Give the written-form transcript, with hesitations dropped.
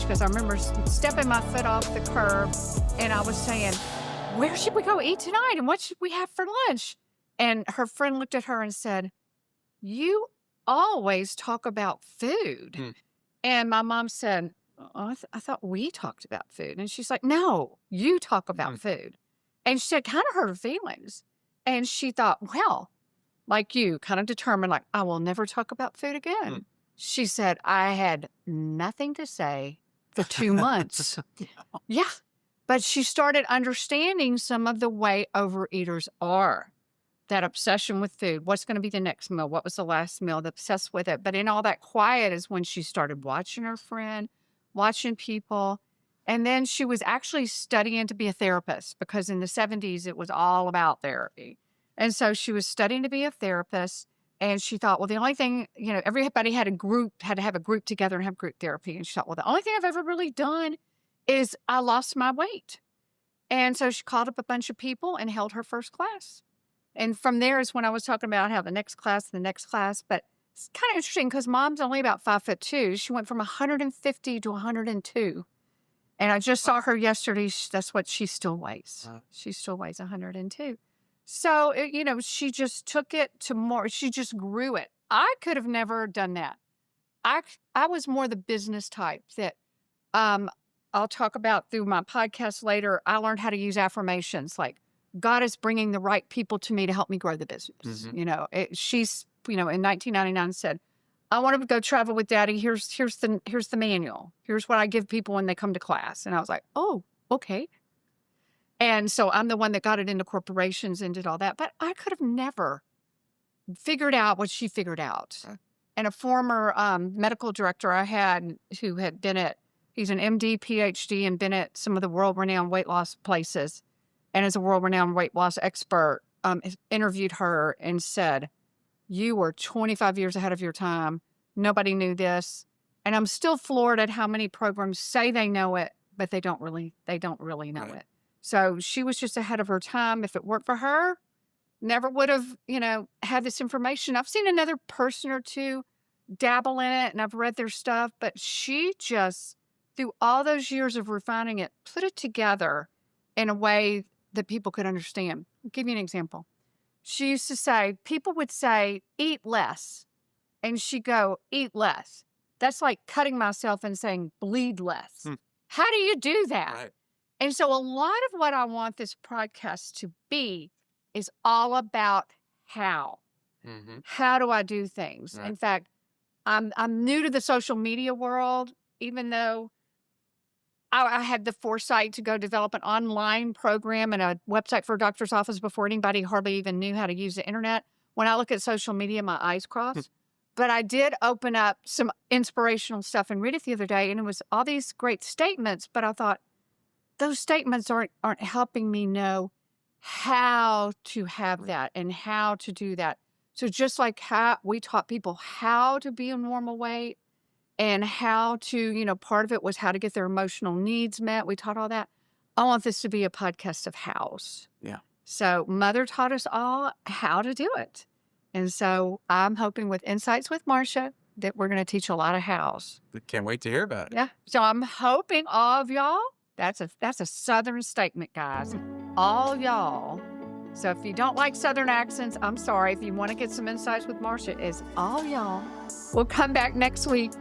because I remember stepping my foot off the curb and I was saying, where should we go eat tonight? And what should we have for lunch? And her friend looked at her and said, you always talk about food. And my mom said, oh, I thought we talked about food. And she's like, no, you talk about food. And she said, kind of hurt her feelings. And she thought, well, like you, kind of determined, like, I will never talk about food again. She said, I had nothing to say for 2 months. Yeah. But she started understanding some of the way overeaters are. That obsession with food. What's going to be the next meal? What was the last meal? The obsessed with it. But in all that quiet is when she started watching her friend, watching people. And then she was actually studying to be a therapist because in the 70s, it was all about therapy. And so she was studying to be a therapist. And she thought, well, the only thing, everybody had to have a group together and have group therapy. And she thought, well, the only thing I've ever really done is I lost my weight. And so she called up a bunch of people and held her first class. And from there is when I was talking about how the next class. But it's kind of interesting because Mom's only about 5'2". She went from 150 to 102. And I just saw her yesterday. That's what she still weighs. She still weighs 102. So, she just took it to more. She just grew it. I could have never done that. I was more the business type that I'll talk about through my podcast later. I learned how to use affirmations like, God is bringing the right people to me to help me grow the business. She's, in 1999 said, I want to go travel with Daddy. Here's the manual. Here's what I give people when they come to class. And I was like, oh, okay. And so I'm the one that got it into corporations and did all that. But I could have never figured out what she figured out. And a former medical director I had who had been he's an MD, PhD, and been at some of the world-renowned weight loss places. And as a world-renowned weight loss expert, interviewed her and said, you were 25 years ahead of your time. Nobody knew this. And I'm still floored at how many programs say they know it, but they don't really know it. So she was just ahead of her time. If it worked for her, never would have, had this information. I've seen another person or two dabble in it and I've read their stuff, but she just, through all those years of refining it, put it together in a way that people could understand. I'll give you an example. She used to say, people would say, eat less. And she'd go, eat less. That's like cutting myself and saying, bleed less. How do you do that? Right. And so a lot of what I want this podcast to be is all about how. How do I do things? Right. In fact, I'm new to the social media world, even though I had the foresight to go develop an online program and a website for a doctor's office before anybody hardly even knew how to use the internet. When I look at social media, my eyes cross. But I did open up some inspirational stuff and read it the other day, and it was all these great statements. But I thought, those statements aren't helping me know how to have that and how to do that. So just like how we taught people how to be a normal weight, and how to, part of it was how to get their emotional needs met. We taught all that. I want this to be a podcast of hows. Yeah. So Mother taught us all how to do it. And so I'm hoping with Insights with Marcia that we're going to teach a lot of hows. Can't wait to hear about it. Yeah. So I'm hoping all of y'all, that's a Southern statement, guys. All y'all. So if you don't like Southern accents, I'm sorry. If you want to get some Insights with Marcia, it's all y'all. We'll come back next week.